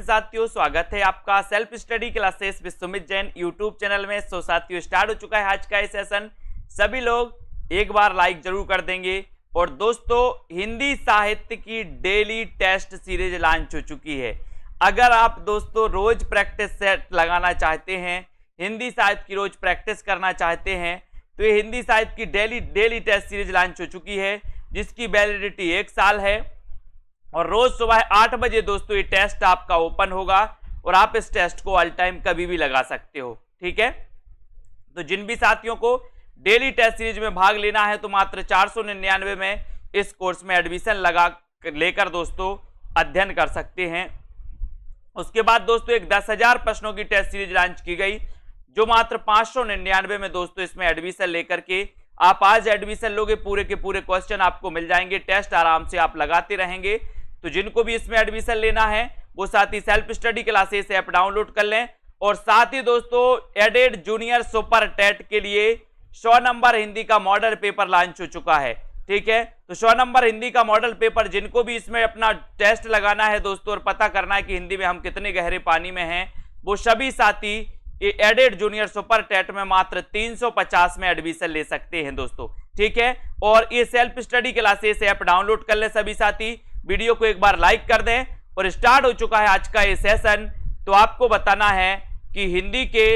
साथियों, स्वागत है आपका self study classes with Sumit Jain YouTube channel में। सो साथियों, स्टार्ट हो चुका है आज का ये सेशन। सभी लोग एक बार लाइक जरूर कर देंगे। और दोस्तों, हिंदी साहित्य की डेली टेस्ट सीरीज लॉन्च हो चुकी है। अगर आप दोस्तों रोज प्रैक्टिस सेट लगाना चाहते हैं, हिंदी साहित्य की रोज प्रैक्टिस करना चाहते हैं, तो ये हिंदी साहित्य की डेली टेस्ट सीरीज लॉन्च हो चुकी है, जिसकी वैलिडिटी 1 साल है। और रोज सुबह 8 बजे दोस्तों ये टेस्ट आपका ओपन होगा और आप इस टेस्ट को ऑल टाइम कभी भी लगा सकते हो। ठीक है, तो जिन भी साथियों को डेली टेस्ट सीरीज में भाग लेना है तो मात्र 499 में इस कोर्स में एडमिशन लेकर दोस्तों अध्ययन कर सकते हैं। उसके बाद दोस्तों एक 10,000 प्रश्नों की टेस्ट सीरीज लॉन्च की गई, जो मात्र 599 में दोस्तों इसमें एडमिशन लेकर के आप आज एडमिशन लोगे, पूरे के पूरे क्वेश्चन आपको मिल जाएंगे, टेस्ट आराम से आप लगाते रहेंगे। तो जिनको भी इसमें एडमिशन लेना है वो साथ ही self study classes app download कर लें। और साथ ही दोस्तों एडेड जूनियर सुपर टेट के लिए 100 नंबर हिंदी का मॉडल पेपर लॉन्च हो चुका है। ठीक है, तो 100 नंबर हिंदी का मॉडल पेपर जिनको भी इसमें अपना टेस्ट लगाना है दोस्तों और पता करना है कि हिंदी में हम कितने गहरे पानी में हैं, वो सभी साथी ये एडेड जूनियर सुपर टेट में मात्र 350 में एडमिशन ले सकते हैं दोस्तों। ठीक है, और ये self study classes app download कर ले सभी साथी। वीडियो को एक बार लाइक कर दें। और स्टार्ट हो चुका है आज का ये सेशन। तो आपको बताना है कि हिंदी के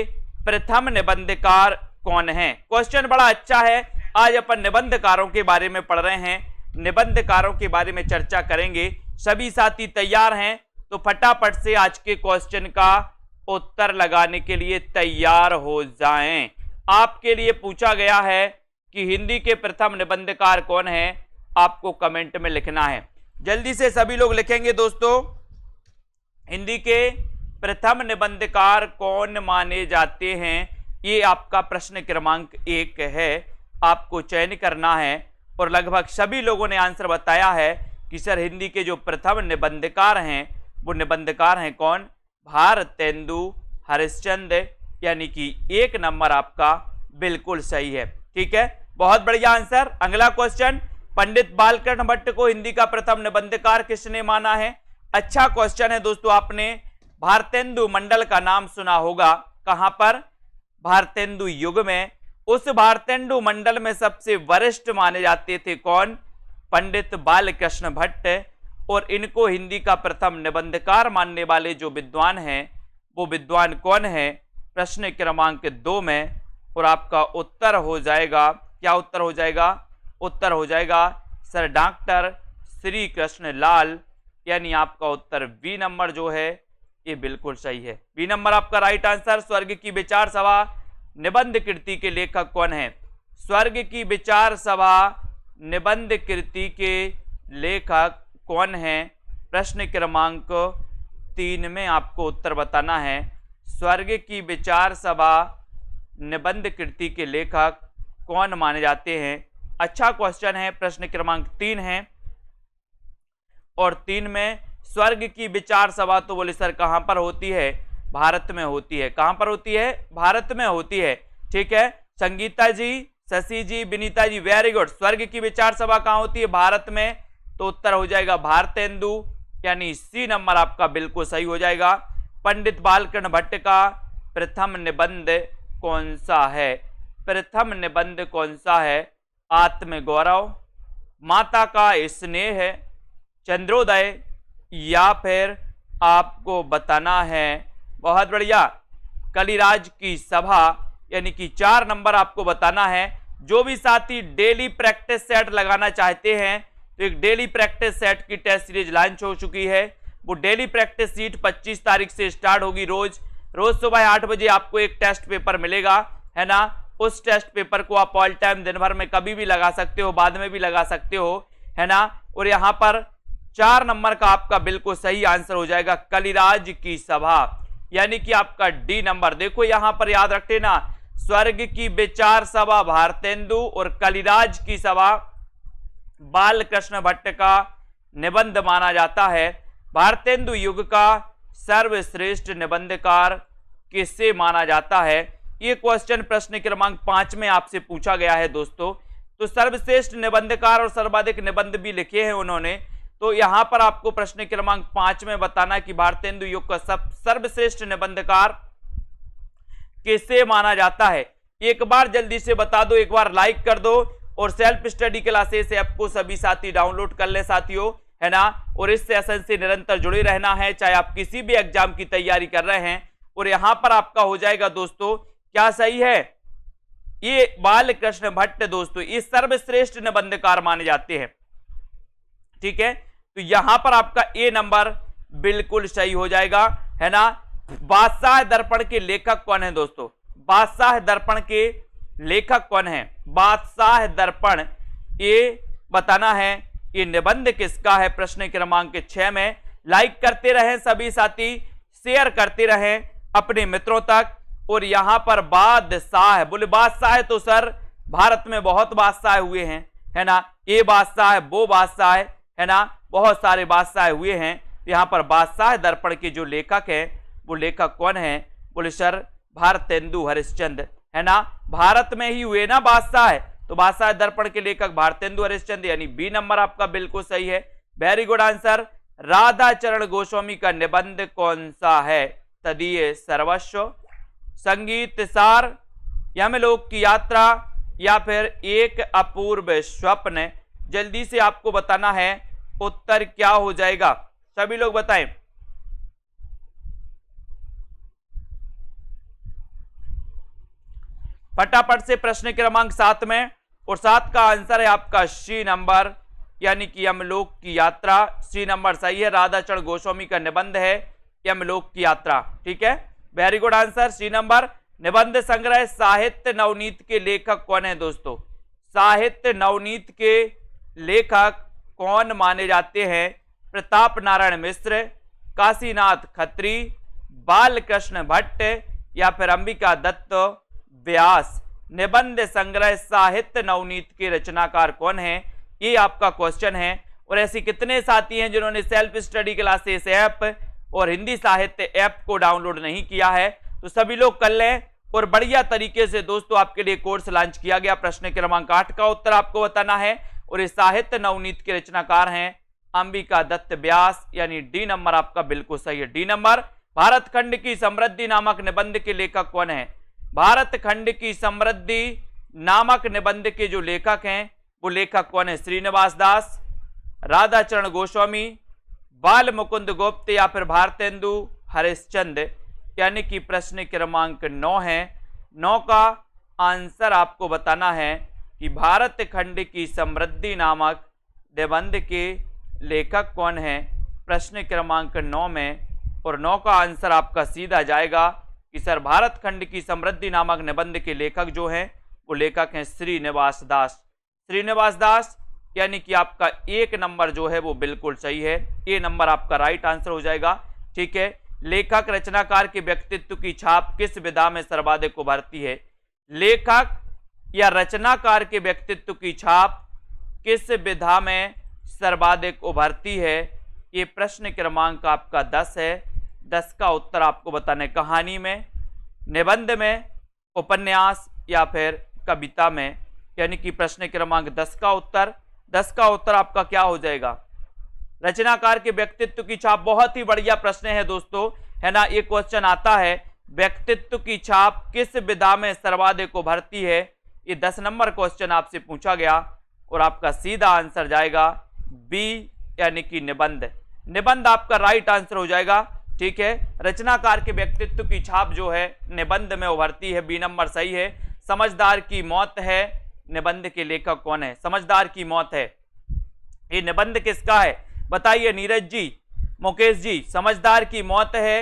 प्रथम निबंधकार कौन है। क्वेश्चन बड़ा अच्छा है। आज अपन निबंधकारों के बारे में पढ़ रहे हैं, निबंधकारों के बारे में चर्चा करेंगे। सभी साथी तैयार हैं तो फटाफट से आज के क्वेश्चन का उत्तर लगाने के लिए तैयार हो जाएं। आपके लिए पूछा गया है कि हिंदी के प्रथम निबंधकार कौन है, आपको कमेंट में लिखना है। जल्दी से सभी लोग लिखेंगे दोस्तों, हिंदी के प्रथम निबंधकार कौन माने जाते हैं। ये आपका प्रश्न क्रमांक 1 है, आपको चयन करना है। और लगभग सभी लोगों ने आंसर बताया है कि सर हिंदी के जो प्रथम निबंधकार हैं वो निबंधकार हैं कौन, भारतेंदु हरिश्चंद्र, यानी कि 1 नंबर आपका बिल्कुल सही है। ठीक है, बहुत बढ़िया आंसर। अगला क्वेश्चन, पंडित बालकृष्ण भट्ट को हिंदी का प्रथम निबंधकार किसने माना है। अच्छा क्वेश्चन है दोस्तों। आपने भारतेंदु मंडल का नाम सुना होगा, कहां पर, भारतेंदु युग में। उस भारतेंदु मंडल में सबसे वरिष्ठ माने जाते थे कौन, पंडित बालकृष्ण भट्ट। और इनको हिंदी का प्रथम निबंधकार मानने वाले जो विद्वान हैं वो विद्वान कौन है, प्रश्न क्रमांक 2 में। और आपका उत्तर हो जाएगा, क्या उत्तर हो जाएगा, उत्तर हो जाएगा सर डॉक्टर श्री कृष्ण लाल, यानी आपका उत्तर बी नंबर जो है ये बिल्कुल सही है। बी नंबर आपका राइट आंसर। स्वर्ग की विचार सभा निबंध कृति के लेखक कौन है, स्वर्ग की विचार सभा निबंध कृति के लेखक कौन है, प्रश्न क्रमांक 3 में आपको उत्तर बताना है। स्वर्ग की विचार सभा निबंध कृति के लेखक कौन माने जाते हैं। अच्छा क्वेश्चन है, प्रश्न क्रमांक 3 है। और 3 में स्वर्ग की विचार सभा तो बोले सर कहां पर होती है, भारत में होती है। कहां पर होती है, भारत में होती है। ठीक है, संगीता जी, शशि जी, विनीता जी, वेरी गुड। स्वर्ग की विचार सभा कहां होती है, भारत में। तो उत्तर हो जाएगा भारतेंदु, यानी सी नंबर आपका बिल्कुल सही हो जाएगा। पंडित बालकृष्ण भट्ट का प्रथम निबंध कौन सा है, प्रथम निबंध कौन सा है, आत्मगौरव, माता का स्नेह, चंद्रोदय, या फिर आपको बताना है, बहुत बढ़िया, कलिराज की सभा, यानी कि 4 नंबर आपको बताना है। जो भी साथी डेली प्रैक्टिस सेट लगाना चाहते हैं तो एक डेली प्रैक्टिस सेट की टेस्ट सीरीज लॉन्च हो चुकी है। वो डेली प्रैक्टिस सीट 25 तारीख से स्टार्ट होगी। रोज सुबह 8 बजे आपको एक टेस्ट पेपर मिलेगा, है ना। उस टेस्ट पेपर को आप ऑल टाइम दिन भर में कभी भी लगा सकते हो, बाद में भी लगा सकते हो, है ना। और यहां पर 4 नंबर का आपका बिल्कुल सही आंसर हो जाएगा कलिराज की सभा, यानी कि आपका डी नंबर। देखो यहां पर याद रखते ना, स्वर्ग की विचार सभा भारतेंदु और कलिराज की सभा बालकृष्ण भट्ट का निबंध माना जाता है। भारतेंदु युग का सर्वश्रेष्ठ निबंधकार किसे माना जाता है, ये क्वेश्चन प्रश्न क्रमांक 5 में आपसे पूछा गया है दोस्तों। तो सर्वश्रेष्ठ निबंधकार और सर्वाधिक निबंध भी लिखे हैं उन्होंने। तो यहां पर आपको प्रश्न क्रमांक 5 में बताना कि भारतेंदु युग का सर्वश्रेष्ठ निबंधकार किसे माना जाता है। एक बार जल्दी से बता दो, एक बार लाइक कर दो और सेल्फ स्टडी क्लासेस ऐप को सभी साथी डाउनलोड कर ले साथियों, है ना। और इस सेशन से निरंतर जुड़े रहना है, चाहे आप किसी भी एग्जाम की तैयारी कर रहे हैं। और यहां पर आपका हो जाएगा दोस्तों, क्या सही है, ये बालकृष्ण भट्ट दोस्तों ये सर्वश्रेष्ठ निबंधकार माने जाते हैं, ठीक है। तो यहां पर आपका ए नंबर बिल्कुल सही हो जाएगा, है ना। बादशाह दर्पण के लेखक कौन है दोस्तों, बादशाह दर्पण के लेखक कौन है, बादशाह दर्पण, ये बताना है ये निबंध किसका है। प्रश्न क्रमांक 6 में लाइक करते रहें सभी साथी, शेयर करते रहें अपने मित्रों तक। और यहां पर बादशाह है, बोले बादशाह है तो सर भारत में बहुत बादशाह हुए हैं, है ना। ये बादशाह है, वो बादशाह है ना, बहुत सारे बादशाह हुए हैं। यहां पर बादशाह दर्पण के जो लेखक है वो लेखक कौन है, बोले सर भारतेंदु हरिश्चंद्र, है ना। भारत में ही हुए ना बादशाह है, तो बादशाह दर्पण के लेखक भारतेंदु हरिश्चंद्र, यानी बी नंबर आपका बिल्कुल सही है। Very good answer. Radhacharan Goswami का निबंध कौन सा है, तदीय सर्वस्व, संगीत सार, यमलोक की यात्रा, या फिर एक अपूर्व स्वप्न। जल्दी से आपको बताना है उत्तर क्या हो जाएगा, सभी लोग बताएं। फटाफट से प्रश्न क्रमांक 7 में, और 7 का आंसर है आपका सी नंबर, यानी कि यमलोक की यात्रा। सी नंबर सही है, राधाचरण गोस्वामी का निबंध है यमलोक की यात्रा, ठीक है। Very good answer, C number. निबंध संग्रह साहित्य नवनीत के लेखक कौन है दोस्तों, साहित्य नवनीत के लेखक कौन माने जाते हैं, प्रताप नारायण मिश्र, काशीनाथ खत्री, बालकृष्ण भट्ट, या फिर अंबिका दत्त व्यास। निबंध संग्रह साहित्य नवनीत के रचनाकार कौन है, ये आपका क्वेश्चन है। और ऐसे कितने साथी हैं जिन्होंने सेल्फ स्टडी क्लासेस ऐप और हिंदी साहित्य ऐप को डाउनलोड नहीं किया है, तो सभी लोग कर लें। और बढ़िया तरीके से दोस्तों आपके लिए कोर्स लॉन्च किया गया। प्रश्न क्रमांक 8 का उत्तर आपको बताना है, और इस साहित्य नवनीत के रचनाकार हैं अंबिका दत्त व्यास, यानी डी नंबर आपका बिल्कुल सही है, डी नंबर। भारत खंड की समृद्धि नामक निबंध के लेखक कौन है, भारत खंड की समृद्धि नामक निबंध के जो लेखक हैं वो लेखक कौन है, श्रीनिवास दास, राधाचरण गोस्वामी, बाल मुकुंद गुप्त, या फिर भारतेंदु हरिश्चंद्र। यानी कि प्रश्न क्रमांक 9 है, 9 का आंसर आपको बताना है कि भारत खंड की समृद्धि नामक निबंध के लेखक कौन है, प्रश्न क्रमांक 9 में। और 9 का आंसर आपका सीधा जाएगा कि सर भारत खंड की समृद्धि नामक निबंध के लेखक जो हैं वो लेखक हैं श्रीनिवास दास, श्रीनिवास दास। यानी कि आपका एक नंबर जो है वो बिल्कुल सही है, ए नंबर आपका राइट आंसर हो जाएगा, ठीक है। लेखक रचनाकार के व्यक्तित्व की छाप किस विधा में सर्वाधिक उभरती है, लेखक या रचनाकार के व्यक्तित्व की छाप किस विधा में सर्वाधिक उभरती है, ये प्रश्न क्रमांक आपका 10 है। 10 का उत्तर आपको बताने, कहानी में, निबंध में, उपन्यास, या फिर कविता में। यानी कि प्रश्न क्रमांक 10 का उत्तर आपका क्या हो जाएगा, रचनाकार के व्यक्तित्व की छाप। बहुत ही बढ़िया प्रश्न है दोस्तों, है ना। ये क्वेश्चन आता है व्यक्तित्व की छाप किस विधा में सर्वाधिक उभरती है, ये 10 नंबर क्वेश्चन आपसे पूछा गया, और आपका सीधा आंसर जाएगा बी, यानी कि निबंध। निबंध आपका राइट आंसर हो जाएगा, ठीक है। रचनाकार के व्यक्तित्व की छाप जो है निबंध में उभरती है, बी नंबर सही है। समझदार की मौत है, निबंध के लेखक कौन है, समझदार की मौत है, ये निबंध किसका है बताइए, नीरज जी, मुकेश जी। समझदार की मौत है,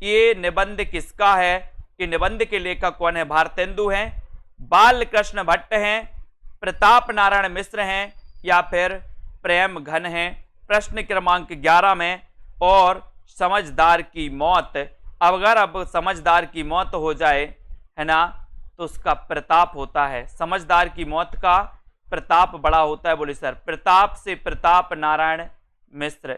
ये निबंध किसका है, ये निबंध के लेखक कौन है, भारतेंदु हैं, बालकृष्ण भट्ट हैं, प्रताप नारायण मिश्र हैं, या फिर प्रेम घन हैं। प्रश्न क्रमांक 11 में, और समझदार की मौत, अगर अब समझदार की मौत हो जाए, है ना, तो उसका प्रताप होता है, समझदार की मौत का प्रताप बड़ा होता है। बोले सर प्रताप से प्रताप नारायण मिश्र,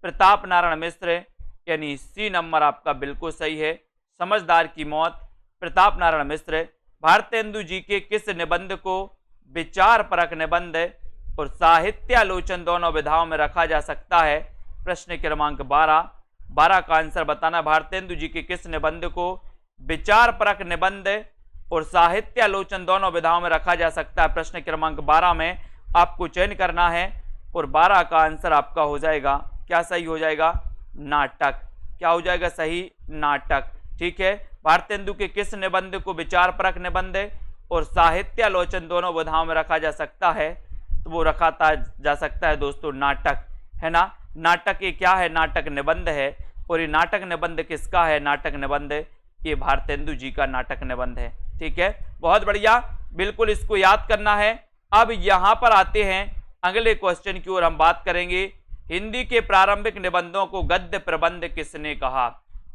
प्रताप नारायण मिश्र, यानी सी नंबर आपका बिल्कुल सही है। समझदार की मौत, प्रताप नारायण मिश्र। भारतेंदु जी के किस निबंध को विचार परक निबंध और साहित्यालोचन दोनों विधाओं में रखा जा सकता है। प्रश्न क्रमांक 12 का आंसर बताना। भारतेंदु जी के किस निबंध को विचार परक निबंध और साहित्यालोचन दोनों विधाओं में रखा जा सकता है? प्रश्न क्रमांक 12 में आपको चयन करना है और 12 का आंसर आपका हो जाएगा, क्या सही हो जाएगा? नाटक। क्या हो जाएगा सही? नाटक। ठीक है, भारतेंदु के किस निबंध को विचार परक निबंध और साहित्यालोचन दोनों विधाओं में रखा जा सकता है? तो वो रखा जा सकता है दोस्तों नाटक, है ना। नाटक ये क्या है? नाटक निबंध है। और ये नाटक निबंध किसका है? नाटक निबंध ये भारतेंदु जी का नाटक निबंध है। ठीक है, बहुत बढ़िया, बिल्कुल इसको याद करना है। अब यहां पर आते हैं अगले क्वेश्चन की ओर, हम बात करेंगे हिंदी के प्रारंभिक निबंधों को गद्य प्रबंध किसने कहा?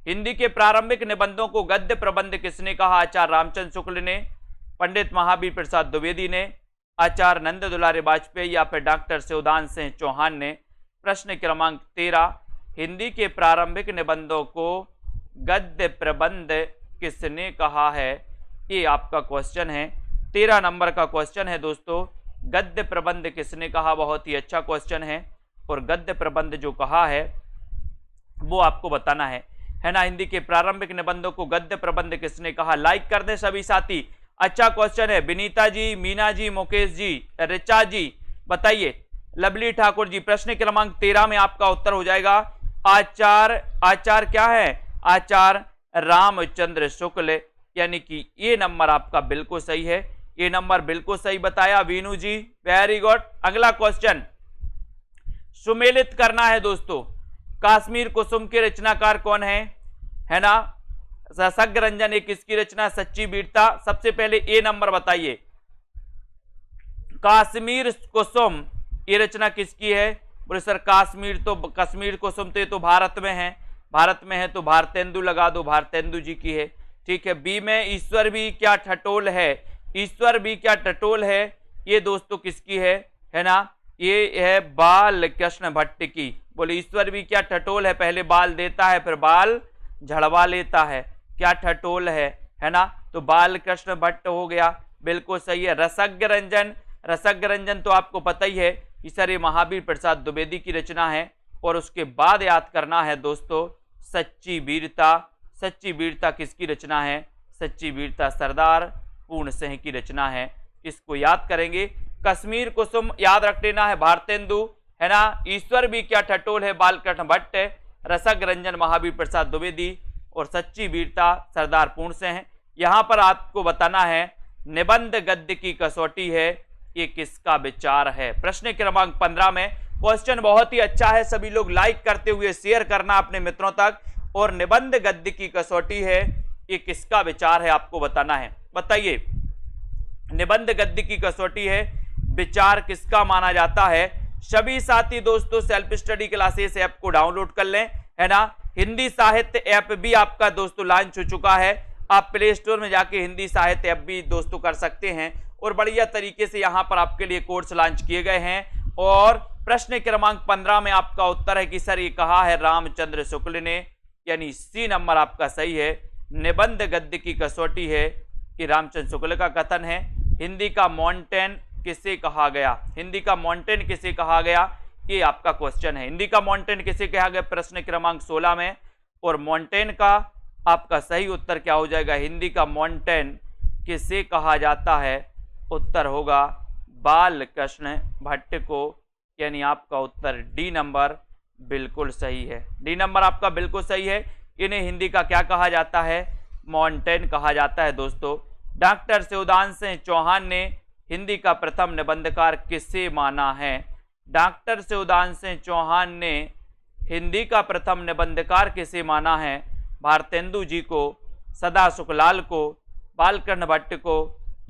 हिंदी के प्रारंभिक निबंधों को गद्य प्रबंध किसने कहा? आचार्य रामचंद्र शुक्ल ने, पंडित महावीर प्रसाद द्विवेदी ने, आचार्य नंद दुलारे वाजपेयी या फिर डॉक्टर शिवदान सिंह चौहान ने? प्रश्न क्रमांक 13, हिंदी के प्रारंभिक निबंधों को गद्य प्रबंध किसने कहा है? ये आपका क्वेश्चन है, 13 नंबर का क्वेश्चन है दोस्तों। गद्य प्रबंध किसने कहा? बहुत ही अच्छा क्वेश्चन है। और गद्य प्रबंध जो कहा है वो आपको बताना है ना। हिंदी के प्रारंभिक निबंधों को गद्य प्रबंध किसने कहा? लाइक कर दें सभी साथी। अच्छा क्वेश्चन है। विनीता जी, मीना जी, मुकेश जी, ऋचा जी बताइए। लवली ठाकुर जी, प्रश्न क्रमांक 13 में आपका उत्तर हो जाएगा आचार्य क्या है? आचार्य रामचंद्र शुक्ल, यानी कि ये नंबर आपका बिल्कुल सही है। ये नंबर बिल्कुल सही बताया वीनू जी, वेरी गुड। अगला क्वेश्चन सुमेलित करना है दोस्तों। कश्मीर कुसुम के रचनाकार कौन है ना। सशग रंजन एक किसकी रचना? सच्ची वीरता। सबसे पहले ए नंबर बताइए, कश्मीर कुसुम ये रचना किसकी है? बोले सर कश्मीर कुसुम तो ये तो भारत में है तो भारतेंदु लगा दो, भारतेंदु जी की है। ठीक है। बी में ईश्वर भी क्या ठटोल है? ईश्वर भी क्या ठटोल है, ये दोस्तों किसकी है ना। ये है बाल कृष्ण भट्ट की। बोले ईश्वर भी क्या ठटोल है, पहले बाल देता है फिर बाल झड़वा लेता है, क्या ठटोल है ना। तो बाल कृष्ण भट्ट हो गया, बिल्कुल सही है। रसज्ञ रंजन तो आपको पता ही है कि सर ये महावीर प्रसाद द्विवेदी की रचना है। और उसके बाद याद करना है दोस्तों सच्ची वीरता। सच्ची वीरता किसकी रचना है? सच्ची वीरता सरदार पूर्ण सिंह की रचना है। इसको याद करेंगे। कश्मीर कुसुम याद रख लेना है भारतेंदु, है ना। ईश्वर भी क्या ठटोल है बालकृष्ण भट्ट, रसज्ञ रंजन महावीर प्रसाद द्विवेदी और सच्ची वीरता सरदार पूर्ण सिंह। यहां पर आपको बताना है निबंध गद्य की कसौटी है, ये किसका विचार है? प्रश्न क्रमांक 15 में क्वेश्चन बहुत ही अच्छा है, सभी लोग लाइक करते हुए शेयर करना अपने मित्रों तक। और निबंध गद्य की कसौटी है, ये किसका विचार है आपको बताना है। बताइए, निबंध गद्य की कसौटी है, विचार किसका माना जाता है? सभी साथी दोस्तों सेल्फ स्टडी क्लासेस ऐप को डाउनलोड कर लें, है ना। हिंदी साहित्य ऐप भी आपका दोस्तों लॉन्च हो चुका है। आप प्ले स्टोर में जाके हिंदी साहित्य ऐप भी दोस्तों कर सकते हैं और बढ़िया तरीके से यहां पर आपके लिए कोर्स लॉन्च किए गए हैं। और प्रश्न क्रमांक 15 में आपका उत्तर है कि सर ये कहा है रामचंद्र शुक्ल ने, यानी सी नंबर आपका सही है। निबंध गद्य की कसौटी है, कि रामचंद्र शुक्ल का कथन है। हिंदी का मॉन्टेन किसे कहा गया? हिंदी का मॉन्टेन किसे कहा गया, ये आपका क्वेश्चन है। हिंदी का मॉन्टेन किसे कहा गया प्रश्न क्रमांक 16 में। और मॉन्टेन का आपका सही उत्तर क्या हो जाएगा? हिंदी का मॉन्टेन किसे कहा जाता है? उत्तर होगा बाल कृष्ण भट्ट को, यानी आपका उत्तर डी नंबर बिल्कुल सही है। डी नंबर आपका बिल्कुल सही है। इन्हें हिंदी का क्या कहा जाता है? मॉन्टेन कहा जाता है दोस्तों। डॉक्टर शिवदान सिंह चौहान ने हिंदी का प्रथम निबंधकार किसे माना है? डॉक्टर शिवदान सिंह चौहान ने हिंदी का प्रथम निबंधकार किसे माना है? भारतेंदु जी को, सदा सुखलाल को, बालकृष्ण भट्ट को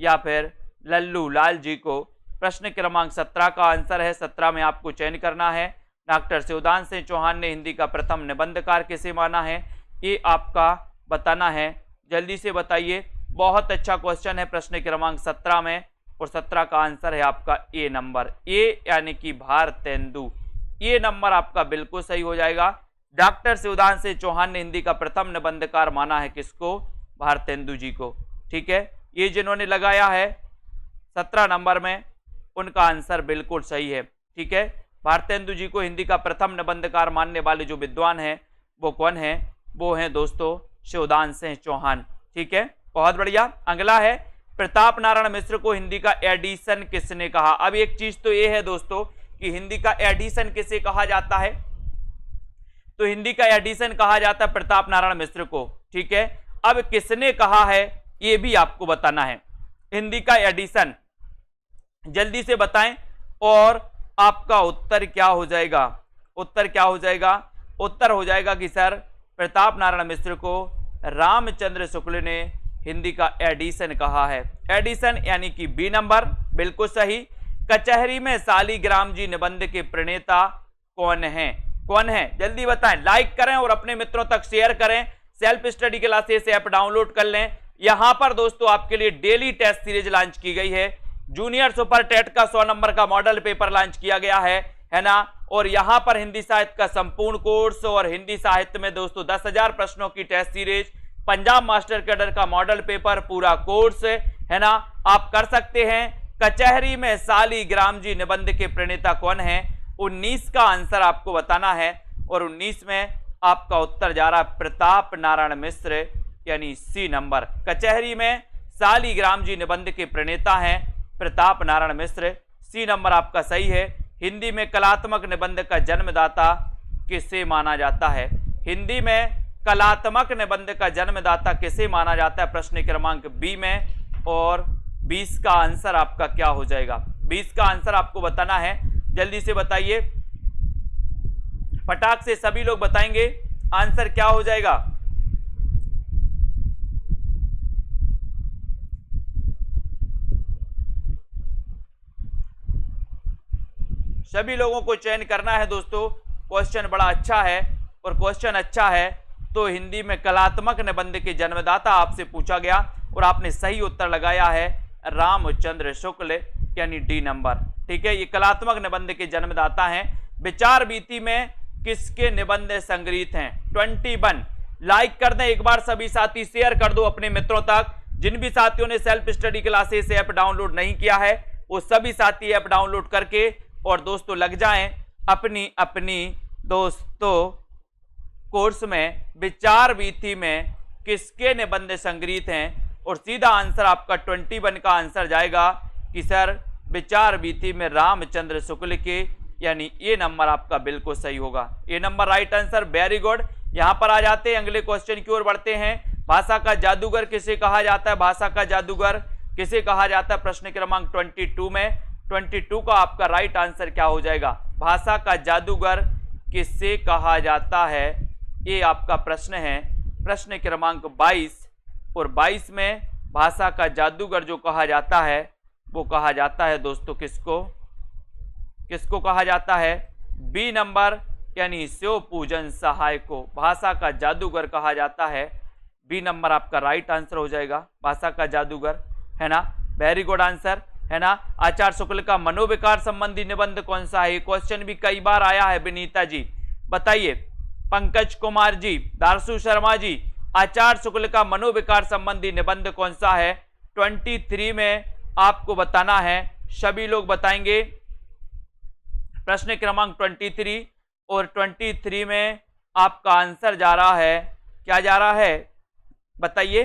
या फिर लल्लू लाल जी को? प्रश्न क्रमांक 17 का आंसर है। 17 में आपको चयन करना है। डॉक्टर शिवदान सिंह चौहान ने हिंदी का प्रथम निबंधकार किसे माना है, ये आपका बताना है। जल्दी से बताइए। बहुत अच्छा क्वेश्चन है प्रश्न क्रमांक 17 में। और 17 का आंसर है आपका ए नंबर, ए यानी कि भारतेंदु। ये नंबर आपका बिल्कुल सही हो जाएगा। डॉक्टर शिवदान सिंह चौहान ने हिंदी का प्रथम निबंधकार माना है किसको? भारतेंदु जी को। ठीक है, ये जिन्होंने लगाया है 17 नंबर में। उनका आंसर बिल्कुल सही है। ठीक है, भारतेंदु जी को हिंदी का प्रथम निबंधकार मानने वाले जो विद्वान हैं वो कौन है? वो हैं दोस्तों शिवदान सिंह चौहान। ठीक है, बहुत बढ़िया। अगला है प्रताप नारायण मिश्र को हिंदी का एडिशन किसने कहा? अब एक चीज तो ये है दोस्तों कि हिंदी का एडिशन किसे कहा जाता है? तो हिंदी का एडिशन कहा जाता है प्रताप नारायण मिश्र को। ठीक है, अब किसने कहा है ये भी आपको बताना है। हिंदी का एडिशन जल्दी से बताएं और आपका उत्तर क्या हो जाएगा? उत्तर क्या हो जाएगा? उत्तर हो जाएगा कि सर प्रताप नारायण मिश्र को रामचंद्र शुक्ल ने हिंदी का एडिशन कहा है। एडिशन यानी कि बी नंबर बिल्कुल सही। कचहरी में शालिग्राम जी निबंध के प्रणेता कौन है? कौन है? जल्दी बताएं, लाइक करें और अपने मित्रों तक शेयर करें। Self study classes app download कर लें। यहां पर दोस्तों आपके लिए डेली टेस्ट सीरीज लॉन्च की गई है। जूनियर सुपर टेट का 100 नंबर का मॉडल पेपर लॉन्च किया गया है ना। और यहां पर हिंदी साहित्य का संपूर्ण कोर्स और हिंदी साहित्य में दोस्तों 10,000 प्रश्नों की test series, Punjab master cadre का मॉडल पेपर, पूरा कोर्स है ना, आप कर सकते हैं। कचहरी में शालिग्राम जी निबंध के प्रणेता कौन है? 19 का आंसर आपको बताना है और 19 में आपका उत्तर जा रहा है प्रताप नारायण मिश्र यानी सी नंबर। कचहरी में शालिग्राम जी निबंध के प्रणेता हैं प्रताप नारायण मिश्र, सी नंबर आपका सही है। हिंदी में कलात्मक निबंध का जन्मदाता किसे माना जाता है? हिंदी में कलात्मक निबंध का जन्मदाता किसे माना जाता है? प्रश्न क्रमांक बी में। और 20 का आंसर आपका क्या हो जाएगा? 20 का आंसर आपको बताना है, जल्दी से बताइए, फटाक से सभी लोग बताएंगे आंसर क्या हो जाएगा। सभी लोगों को चयन करना है दोस्तों। क्वेश्चन बड़ा अच्छा है और क्वेश्चन अच्छा है तो हिंदी में कलात्मक निबंध के जन्मदाता आपसे पूछा गया और आपने सही उत्तर लगाया है रामचंद्र शुक्ल यानी डी नंबर। ठीक है, ये कलात्मक निबंध के जन्मदाता हैं। विचार बीती में किसके निबंध संग्रहित हैं? 21। लाइक कर दें एक बार सभी साथी, शेयर कर दो अपने मित्रों तक। जिन भी साथियों ने self study classes app download नहीं किया है वो सभी साथी ऐप डाउनलोड करके और दोस्तों लग जाएं अपनी अपनी दोस्तों कोर्स में। विचार बीती में किसके निबंध संग्रहित हैं? और सीधा आंसर आपका 21 का आंसर जाएगा कि सर विचार बीती में रामचंद्र शुक्ल के यानी ए नंबर आपका बिल्कुल सही होगा। A number right answer, very good. यहां पर आ जाते हैं अगले क्वेश्चन की ओर बढ़ते हैं। भाषा का जादूगर किसे कहा जाता है? भाषा का जादूगर किसे कहा जाता है? प्रश्न क्रमांक 22 में 22 का आपका राइट आंसर क्या हो जाएगा? भाषा का जादूगर किसे कहा जाता है? ये आपका प्रश्न है, प्रश्न क्रमांक 22। और 22 में भाषा का जादूगर जो कहा जाता है वो कहा जाता है दोस्तों किसको? किसको कहा जाता है? बी नंबर यानी शिव पूजन सहाय को भाषा का जादूगर कहा जाता है। बी नंबर आपका राइट आंसर हो जाएगा, भाषा का जादूगर, है ना। वेरी गुड आंसर, है ना। आचार्य शुक्ल का मनोविकार संबंधी निबंध कौन सा है? क्वेश्चन भी कई बार आया है। विनीता जी बताइए, पंकज कुमार जी, दारसू शर्मा जी, आचार्य शुक्ल का मनोविकार संबंधी निबंध कौन सा है? 23 में आपको बताना है, सभी लोग बताएंगे। प्रश्न क्रमांक 23 और 23 में आपका आंसर जा रहा है, क्या जा रहा है बताइए?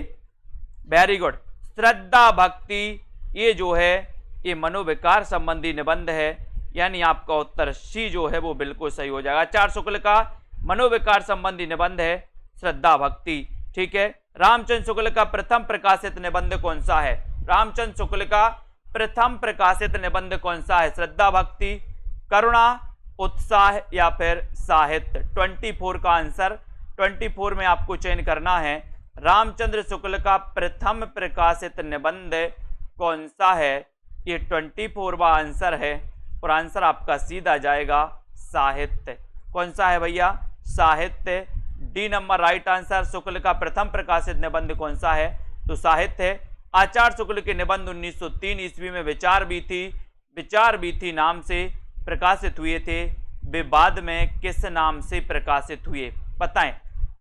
वेरी गुड, श्रद्धा भक्ति, ये जो है ये मनोविकार संबंधी निबंध है यानी आपका उत्तर सी जो है वो बिल्कुल सही हो जाएगा। आचार्य शुक्ल का मनोविकार संबंधी निबंध है श्रद्धा भक्ति। ठीक है, रामचंद्र शुक्ल का प्रथम प्रकाशित निबंध कौन सा है? रामचंद्र शुक्ल का प्रथम प्रकाशित निबंध कौन सा है? श्रद्धा भक्ति, करुणा, उत्साह या फिर साहित्य? 24 का आंसर, 24 में आपको चयन करना है। रामचंद्र शुक्ल का प्रथम प्रकाशित निबंध कौन सा है? ये 24वां आंसर है और आंसर आपका सीधा जाएगा साहित्य। कौन सा है भैया? साहित्य, डी नंबर राइट आंसर। शुक्ल का प्रथम प्रकाशित निबंध कौन सा है? तो साहित्य है। आचार्य शुक्ल के निबंध 1903 ईस्वी में विचार बीथी नाम से प्रकाशित हुए थे। वे बाद में किस नाम से प्रकाशित हुए? बताएं।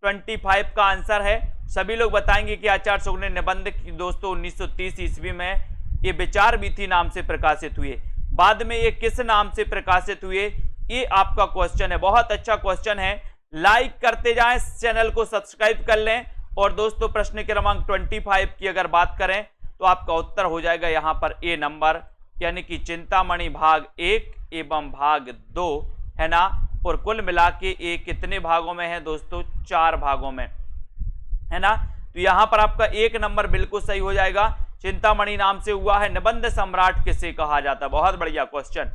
25 का आंसर है। सभी लोग बताएंगे कि आचार्य शुक्ल ने निबंध दोस्तों 1930 ईस्वी में ये विचार बीथी नाम से प्रकाशित हुए। बाद में ये किस नाम से प्रकाशित हुए, ये आपका क्वेश्चन है। बहुत अच्छा क्वेश्चन है, लाइक करते जाएं, चैनल को सब्सक्राइब कर लें। और दोस्तों प्रश्न क्रमांक 25 की अगर बात करें तो आपका उत्तर हो जाएगा यहां पर ए नंबर, यानी कि चिंतामणि भाग 1 एवं भाग 2 है ना। और कुल मिला के ये कितने भागों में है दोस्तों, 4 भागों में है ना। तो यहां पर आपका 1 नंबर बिल्कुल सही हो जाएगा। चिंतामणि नाम से हुआ है। निबंध सम्राट किसे कहा जाता है, बहुत बढ़िया क्वेश्चन।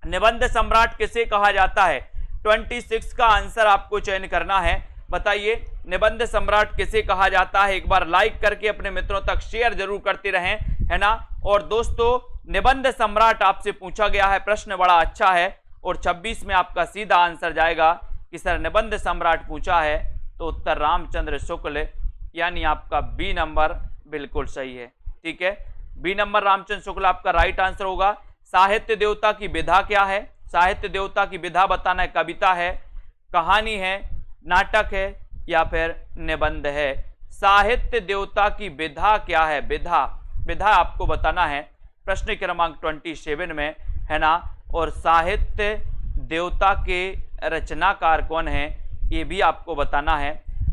निबंध सम्राट किसे कहा जाता है, 26 का आंसर आपको चयन करना है। बताइए निबंध सम्राट किसे कहा जाता है, एक बार लाइक करके अपने मित्रों तक शेयर जरूर करते रहें, है ना। और दोस्तों निबंध सम्राट आपसे पूछा गया है, प्रश्न बड़ा अच्छा है। और 26 में आपका सीधा आंसर जाएगा कि सर निबंध सम्राट पूछा है, तो उत्तर रामचंद्र शुक्ल, यानी आपका बी नंबर बिल्कुल सही है। ठीक है, बी नंबर रामचंद्र शुक्ल आपका राइट आंसर होगा। साहित्य देवता की विधा क्या है, साहित्य देवता की विधा बताना है, कविता है, कहानी है, नाटक है या फिर निबंध है। साहित्य देवता की विधा क्या है, विधा, विधा आपको बताना है प्रश्न क्रमांक 27 में, है ना। और साहित्य देवता के रचनाकार कौन है, ये भी आपको बताना है।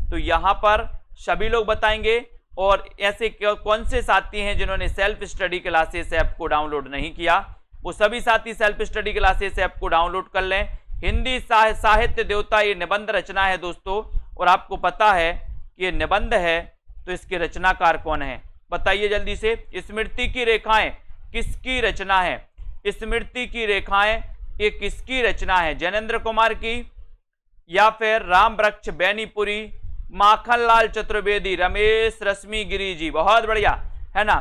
तो यहाँ पर सभी लोग बताएंगे। और ऐसे कौन से साथी हैं जिन्होंने सेल्फ स्टडी क्लासेस ऐप को डाउनलोड नहीं किया, वो सभी साथी सेल्फ स्टडी क्लासेस ऐप को डाउनलोड कर लें। हिंदी साहित्य देवता ये निबंध रचना है दोस्तों, और आपको पता है कि ये निबंध है, तो इसके रचनाकार कौन है बताइए जल्दी से। स्मृति की रेखाएं किसकी रचना है, स्मृति की रेखाएं ये किसकी रचना है, जैनेन्द्र कुमार की या फिर राम वृक्ष बैनीपुरी, माखनलाल चतुर्वेदी, रमेश रश्मि गिरी जी, बहुत बढ़िया, है ना,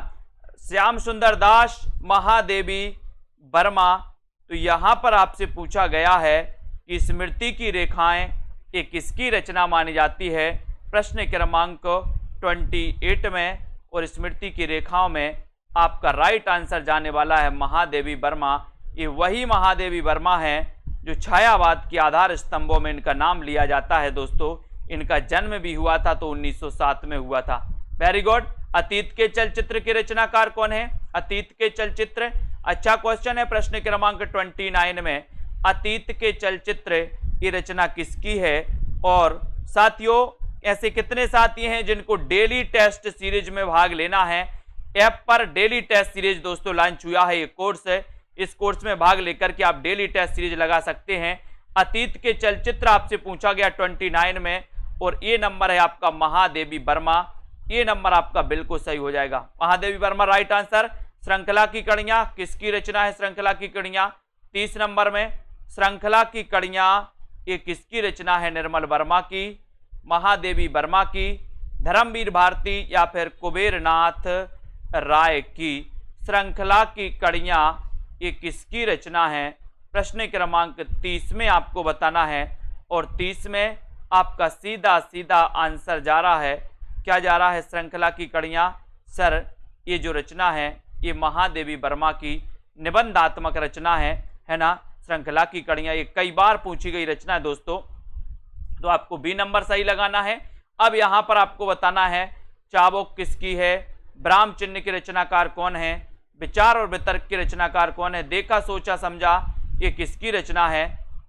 श्याम सुंदर दास, महादेवी वर्मा। तो यहां पर आपसे पूछा गया है कि स्मृति की रेखाएं ये किसकी रचना मानी जाती है, प्रश्न क्रमांक 28 में। और स्मृति की रेखाओं में आपका राइट आंसर जाने वाला है महादेवी वर्मा। ये वही महादेवी वर्मा है जो छायावाद के आधार स्तंभों में इनका नाम लिया जाता है दोस्तों। इनका जन्म भी हुआ था तो 1907 में हुआ था। Very good. अतीत के चलचित्र के रचनाकार कौन है, अतीत के चलचित्र, अच्छा क्वेश्चन है। प्रश्न क्रमांक 29 में अतीत के चलचित्र की रचना किसकी है। और साथियों ऐसे कितने साथी हैं जिनको डेली टेस्ट सीरीज में भाग लेना है, ऐप पर डेली टेस्ट सीरीज दोस्तों लॉन्च हुआ है, ये कोर्स है, इस कोर्स में भाग लेकर के आप डेली टेस्ट सीरीज लगा सकते हैं। अतीत के चलचित्र आपसे पूछा गया 29 में, और ये नंबर है आपका महादेवी वर्मा, ये नंबर आपका बिल्कुल सही हो जाएगा, महादेवी वर्मा राइट आंसर। श्रृंखला की कड़ियां किसकी रचना है, श्रृंखला की कड़ियां 30 नंबर में, श्रृंखला की कड़ियां ये किसकी रचना है, निर्मल वर्मा की, महादेवी वर्मा की, धर्मवीर भारती या फिर कुबेरनाथ राय की। श्रृंखला की कड़ियां ये किसकी रचना है, प्रश्न क्रमांक 30 में आपको बताना है। और 30 में आपका सीधा सीधा आंसर जा रहा है, क्या जा रहा है, श्रृंखला की कड़ियां। सर ये जो रचना है ये महादेवी वर्मा की निबंधात्मक रचना है ना। श्रृंखला की कड़ियां ये कई बार पूछी गई रचना है दोस्तों, तो आपको बी नंबर सही लगाना है। अब यहां पर आपको बताना है चाबुक किसकी है, ब्राह्म चिन्ह के रचनाकार कौन है, विचार और वितर्क के रचनाकार कौन है, देखा सोचा समझा ये किसकी रचना है।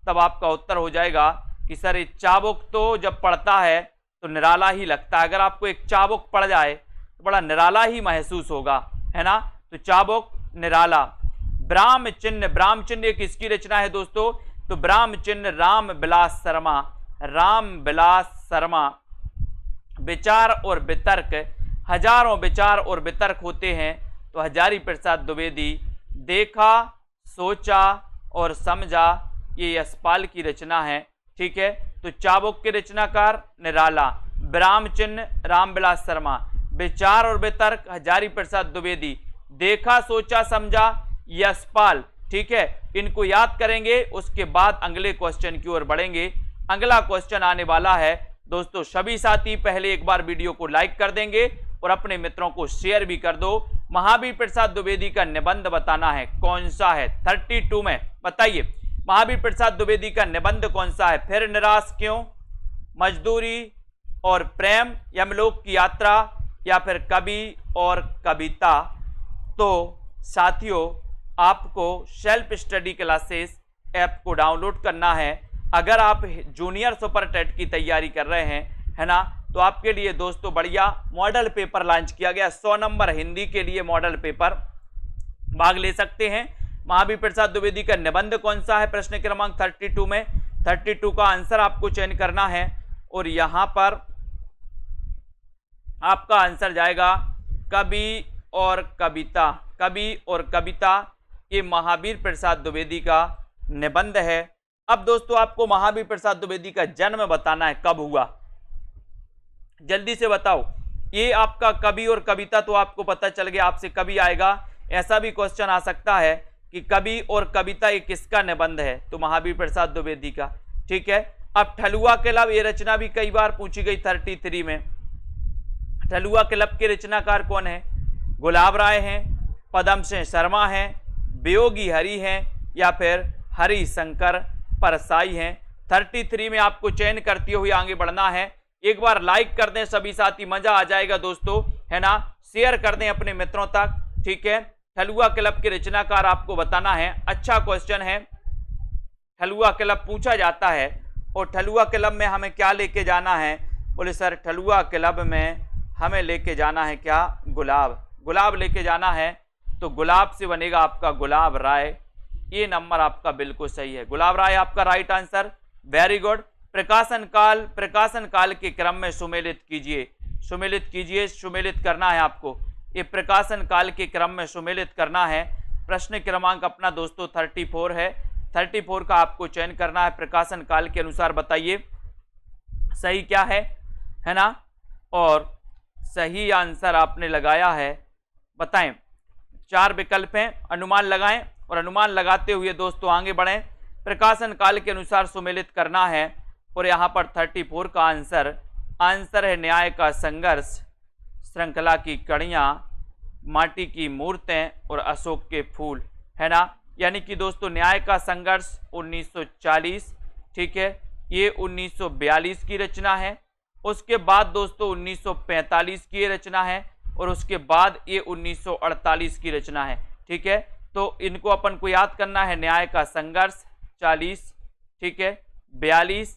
तब आपका उत्तर हो जाएगा कि सर ये चाबुक तो जब पढ़ता है तो निराला ही लगता है, अगर आपको एक चाबुक पड़ जाए तो बड़ा निराला ही महसूस होगा, है ना। तो चाबुक निराला। ब्राह्म चिन्ह किसकी रचना है दोस्तों, तो ब्राह्म चिन्ह राम बिलास शर्मा, राम बिलास शर्मा। विचार और वितर्क, हजारों विचार और वितर्क होते हैं तो हजारी प्रसाद द्विवेदी। देखा सोचा और समझा ये यशपाल की रचना है, ठीक है। तो चाबुक के रचनाकार निराला, ब्राह्म चिन्ह रामविलास शर्मा, विचार और वितर्क हजारी प्रसाद द्विवेदी, देखा सोचा समझा यशपाल, ठीक है। इनको याद करेंगे, उसके बाद अगले क्वेश्चन की ओर बढ़ेंगे। अगला क्वेश्चन आने वाला है दोस्तों, सभी साथी पहले एक बार वीडियो को लाइक कर देंगे और अपने मित्रों को शेयर भी कर दो। महावीर प्रसाद द्विवेदी का निबंध बताना है, कौन सा है, 32 में बताइए महावीर प्रसाद द्विवेदी का निबंध कौन सा है। फिर निराश क्यों, मजदूरी और प्रेम, यमलोक की यात्रा या फिर कवि और कविता। तो साथियों आपको सेल्फ स्टडी क्लासेस ऐप को डाउनलोड करना है। अगर आप जूनियर सुपर टेट की तैयारी कर रहे हैं, है ना, तो आपके लिए दोस्तों बढ़िया मॉडल पेपर लॉन्च किया गया। 100 नंबर हिंदी के लिए मॉडल पेपर, भाग ले सकते हैं। महावीर प्रसाद द्विवेदी का निबंध कौन सा है, प्रश्न क्रमांक 32 में 32 का आंसर आपको चयन करना है और यहां पर आपका आंसर जाएगा कवि और कविता। कवि और कविता ये महावीर प्रसाद द्विवेदी का निबंध है। अब दोस्तों आपको महावीर प्रसाद द्विवेदी का जन्म बताना है, कब हुआ, जल्दी से बताओ। ये आपका कवि और कविता तो आपको पता चल गया, आपसे कवि आएगा। ऐसा भी क्वेश्चन आ सकता है कि कवि और कविता ये किसका निबंध है, तो महावीर प्रसाद द्विवेदी का। ठीक है, अब ठलुआ क्लब ये रचना भी कई बार पूछी गई 33 में। ठलुआ क्लब के रचनाकार कौन है, गुलाब राय हैं, पदम सिंह शर्मा हैं, वियोगी हरि हैं या फिर हरि शंकर परसाई हैं। 33 में आपको चयन करते हुए आगे बढ़ना है। एक बार लाइक कर दें सभी साथी, मजा आ जाएगा दोस्तों, है ना। शेयर कर दें अपने मित्रों तक। ठीक है, ठलुआ क्लब के रचनाकार आपको बताना है। अच्छा क्वेश्चन है, ठलुआ क्लब पूछा जाता है और ठलुआ क्लब में हमें क्या लेके जाना है, बोले सर ठलुआ क्लब में हमें लेके जाना है क्या, गुलाब। गुलाब लेके जाना है तो गुलाब से बनेगा आपका गुलाब राय। ये नंबर आपका बिल्कुल सही है, गुलाब राय आपका राइट आंसर। Very good. प्रकाशन काल के क्रम में सुमेलित कीजिए, सुमेलित कीजिए, सुमेलित करना है आपको। ये प्रकाशन काल के क्रम में सुमेलित करना है। प्रश्न क्रमांक अपना दोस्तों 34 है। 34 का आपको चयन करना है। प्रकाशन काल के अनुसार बताइए सही क्या है ना, और सही आंसर आपने लगाया है, बताएं। 4 विकल्प हैं, अनुमान लगाएं और अनुमान लगाते हुए दोस्तों आगे बढ़ें। प्रकाशन काल के अनुसार सुमेलित करना है और यहाँ पर 34 का आंसर है न्याय का संघर्ष, श्रृंखला की कड़ियाँ, माटी की मूर्तें और अशोक के फूल, है ना। यानी कि दोस्तों न्याय का संघर्ष 1940, ठीक है, ये 1942 की रचना है। उसके बाद दोस्तों 1945 की ये रचना है और उसके बाद ये 1948 की रचना है। ठीक है, तो इनको अपन को याद करना है। न्याय का संघर्ष 40, ठीक है, 42,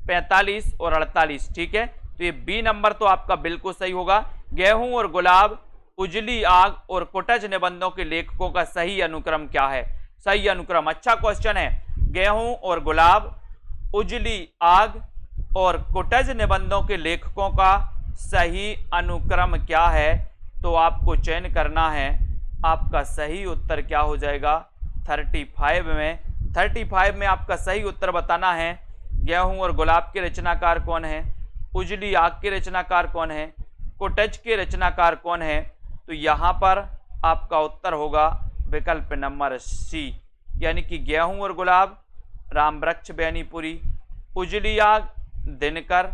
45 और 48। ठीक है, तो ये बी नंबर तो आपका बिल्कुल सही होगा। गेहूं और गुलाब, उजली आग और कुटज निबंधों के लेखकों का सही अनुक्रम क्या है, सही अनुक्रम। अच्छा क्वेश्चन है, गेहूं और गुलाब, उजली आग और कुटज निबंधों के लेखकों का सही अनुक्रम क्या है, तो आपको चयन करना है। आपका सही उत्तर क्या हो जाएगा 35 में। 35 में आपका सही उत्तर बताना है। गेहूं और गुलाब के रचनाकार कौन है, उजली आग के रचनाकार कौन है, कुटज के रचनाकार कौन है, तो यहाँ पर आपका उत्तर होगा विकल्प नंबर सी, यानी कि गेहूं और गुलाब रामवृक्ष बैनीपुरी, उजली आग दिनकर,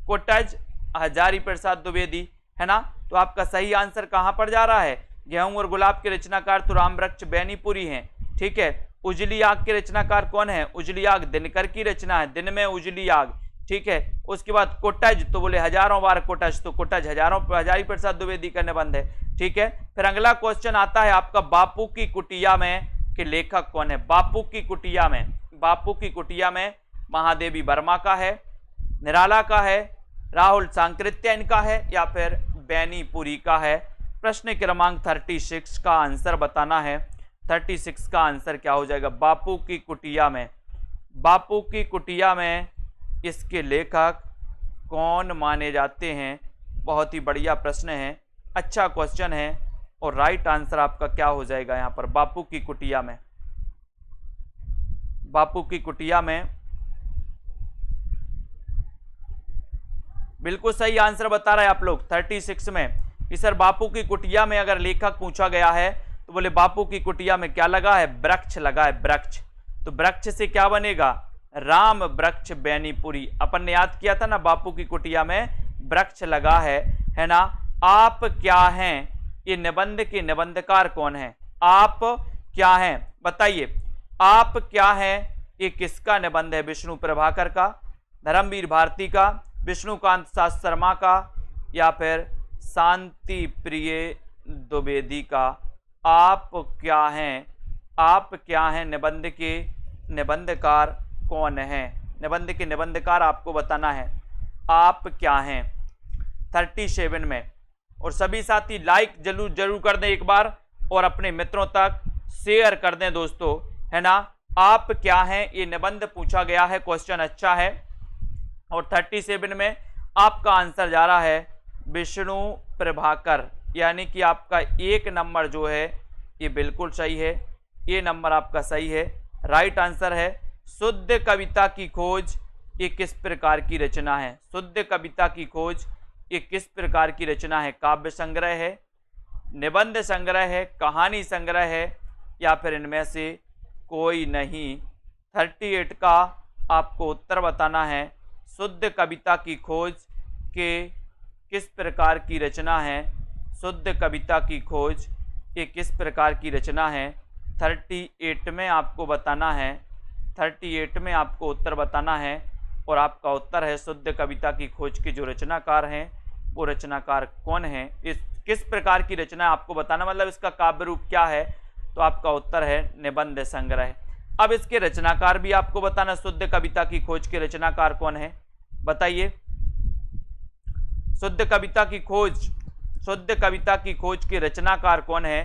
कुटज हजारी प्रसाद द्विवेदी, है ना। तो आपका सही आंसर कहाँ पर जा रहा है, गेहूं और गुलाब के रचनाकार तो रामवृक्ष बैनीपुरी हैं। ठीक है, उजली आग के रचनाकार कौन है, उजली आग दिनकर की रचना है, दिन में उजली आग। ठीक है, उसके बाद कुटज तो बोले हजारों बार कुटज, तो कुटज हजारी प्रसाद द्विवेदी का निबंध है। ठीक है, फिर अगला क्वेश्चन आता है आपका बापू की कुटिया में के लेखक कौन है। बापू की कुटिया में, बापू की कुटिया में महादेवी वर्मा का है, निराला का है, राहुल सांकृत्य इनका है या फिर बैनीपुरी का है। प्रश्न क्रमांक 36 का आंसर बताना है। 36 का आंसर क्या हो जाएगा, बापू की कुटिया में। बापू की कुटिया में इसके लेखक कौन माने जाते हैं, बहुत ही बढ़िया प्रश्न है, अच्छा क्वेश्चन है और राइट आंसर आपका क्या हो जाएगा यहाँ पर बापू की कुटिया में। बापू की कुटिया में बिल्कुल सही आंसर बता रहे हैं आप लोग 36 में कि सर बापू की कुटिया में अगर लेखक पूछा गया है तो बोले बापू की कुटिया में क्या लगा है, वृक्ष लगा है, वृक्ष। तो वृक्ष से क्या बनेगा, राम वृक्ष बैनीपुरी। अपन ने याद किया था ना, बापू की कुटिया में वृक्ष लगा है ना। आप क्या हैं, ये निबंध के निबंधकार कौन है, आप क्या हैं बताइए। आप क्या हैं ये किसका निबंध है, विष्णु प्रभाकर का, धर्मवीर भारती का, विष्णुकांत शास्त्री शर्मा का या फिर शांति प्रिय द्विवेदी का। आप क्या हैं आप क्या हैं, निबंध के निबंधकार कौन हैं, निबंध के निबंधकार आपको बताना है आप क्या हैं 37 में। और सभी साथी लाइक जरूर कर दें एक बार और अपने मित्रों तक शेयर कर दें दोस्तों, है ना। आप क्या हैं ये निबंध पूछा गया है, क्वेश्चन अच्छा है। और 37 में आपका आंसर जा रहा है विष्णु प्रभाकर, यानी कि आपका 1 नंबर जो है ये बिल्कुल सही है, ये नंबर आपका सही है, राइट आंसर है। शुद्ध कविता की खोज ये किस प्रकार की रचना है, शुद्ध कविता की खोज ये किस प्रकार की रचना है, काव्य संग्रह है, निबंध संग्रह है, कहानी संग्रह है, या फिर इनमें से कोई नहीं। 38 का आपको उत्तर बताना है, शुद्ध कविता की खोज के किस प्रकार की रचना है, शुद्ध कविता की खोज ये किस प्रकार की रचना है। 38 में आपको बताना है, 38 में आपको उत्तर बताना है, और आपका उत्तर है शुद्ध कविता की खोज के जो रचनाकार हैं वो रचनाकार कौन है, इस किस प्रकार की रचना आपको बताना, मतलब इसका काव्य रूप क्या है, तो आपका उत्तर है निबंध संग्रह। अब इसके रचनाकार भी आपको बताना, शुद्ध कविता की खोज के रचनाकार कौन है, बताइए। शुद्ध कविता की खोज, शुद्ध कविता की खोज के रचनाकार कौन है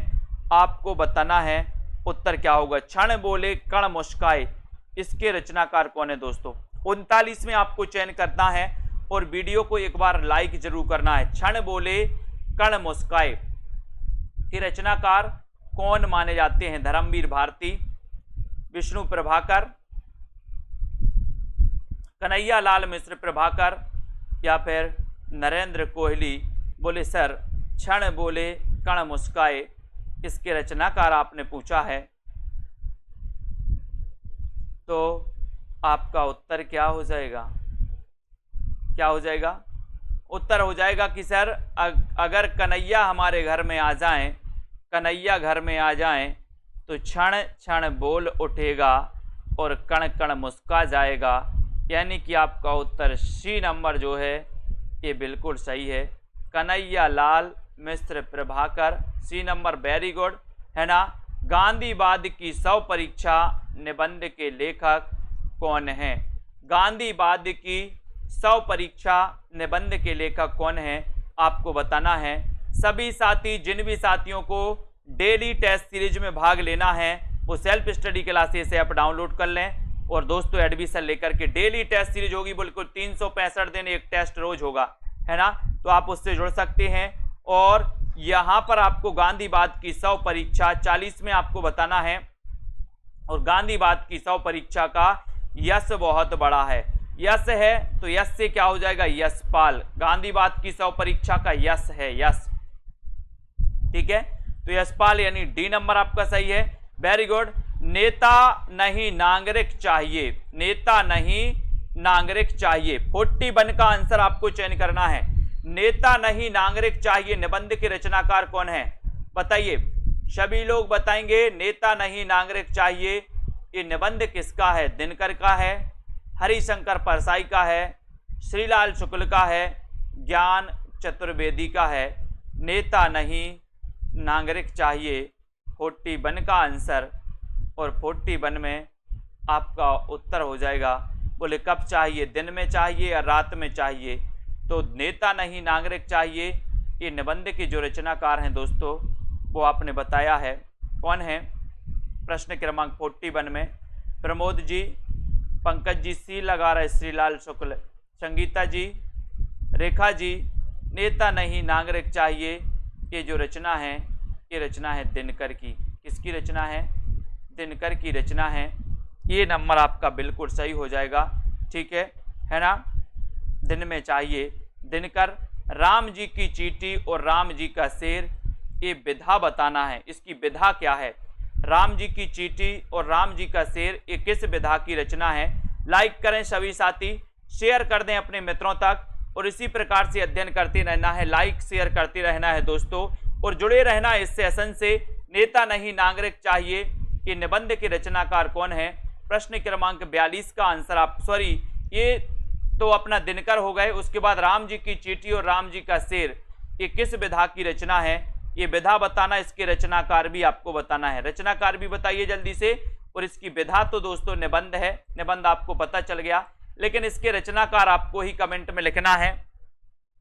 आपको बताना है, उत्तर क्या होगा। क्षण बोले कण मुस्काए, इसके रचनाकार कौन है दोस्तों। 39 में आपको चयन करना है और वीडियो को एक बार लाइक जरूर करना है। क्षण बोले कण मुस्काए के रचनाकार कौन माने जाते हैं, धर्मवीर भारती, विष्णु प्रभाकर, कन्हैया लाल मिश्र प्रभाकर, या फिर नरेंद्र कोहली। बोले सर क्षण बोले कण मुस्काए इसके रचनाकार आपने पूछा है, तो आपका उत्तर क्या हो जाएगा, क्या हो जाएगा, उत्तर हो जाएगा कि सर अगर कन्हैया हमारे घर में आ जाएं, कन्हैया घर में आ जाएं तो क्षण क्षण बोल उठेगा और कण कण मुस्का जाएगा, यानी कि आपका उत्तर सी नंबर जो है ये बिल्कुल सही है, Kanhaiya Lal Mishra Prabhakar, C number very good, है ना। गांधीवाद की 100 परीक्षा निबंध के लेखक कौन हैं, गांधीवाद की 100 परीक्षा निबंध के लेखक कौन हैं आपको बताना है। सभी साथी, जिन भी साथियों को डेली टेस्ट सीरीज में भाग लेना है वो सेल्फ स्टडी क्लासेस से आप डाउनलोड कर लें, और दोस्तों एडमिशन लेकर के डेली टेस्ट सीरीज होगी, बिल्कुल 365 दिन एक टेस्ट रोज होगा, है ना, तो आप उससे जुड़ सकते हैं। और यहाँ पर आपको गांधीवाद की 100 परीक्षा 40 में आपको बताना है, और गांधीवाद की 100 परीक्षा का यश बहुत बड़ा है, यश है तो यश से क्या हो जाएगा, यशपाल, गांधीवाद की 100 परीक्षा का यश है, यश, ठीक है, तो यशपाल यानी डी नंबर आपका सही है, वेरी गुड। नेता नहीं नागरिक चाहिए, नेता नहीं नागरिक चाहिए, 41 का आंसर आपको चयन करना है। नेता नहीं नागरिक चाहिए निबंध के रचनाकार कौन है बताइए, सभी लोग बताएंगे। नेता नहीं नागरिक चाहिए ये निबंध किसका है, दिनकर का है, हरिशंकर परसाई का है, श्रीलाल शुक्ल का है, ज्ञान चतुर्वेदी का है। नेता नहीं नागरिक चाहिए 41 का आंसर, और 41 में आपका उत्तर हो जाएगा। बोले कब चाहिए, दिन में चाहिए या रात में चाहिए, तो नेता नहीं नागरिक चाहिए ये निबंध के जो रचनाकार हैं दोस्तों वो आपने बताया है कौन है। प्रश्न क्रमांक 41 में प्रमोद जी, पंकज जी सी लगा रहे, श्रीलाल शुक्ल, संगीता जी, रेखा जी, नेता नहीं नागरिक चाहिए ये जो रचना है ये रचना है दिनकर की। किसकी रचना है, दिनकर की रचना है, ये नंबर आपका बिल्कुल सही हो जाएगा, ठीक है ना। दिन में चाहिए, दिनकर। राम जी की चींटी और राम जी का शेर ये विधा बताना है, इसकी विधा क्या है। राम जी की चींटी और राम जी का शेर ये किस विधा की रचना है। लाइक करें सभी साथी, शेयर कर दें अपने मित्रों तक, और इसी प्रकार से अध्ययन करते रहना है, लाइक शेयर करते रहना है दोस्तों, और जुड़े रहना इस सेशन से। नेता नहीं नागरिक चाहिए ये निबंध के रचनाकार कौन है। प्रश्न क्रमांक 42 का आंसर आप, सॉरी ये तो अपना दिनकर हो गए, उसके बाद राम जी की चींटी और राम जी का शेर ये किस विधा की रचना है ये विधा बताना, इसके रचनाकार भी आपको बताना है। रचनाकार भी बताइए जल्दी से, और इसकी विधा तो दोस्तों निबंध है, निबंध आपको पता चल गया, लेकिन इसके रचनाकार आपको ही कमेंट में लिखना है।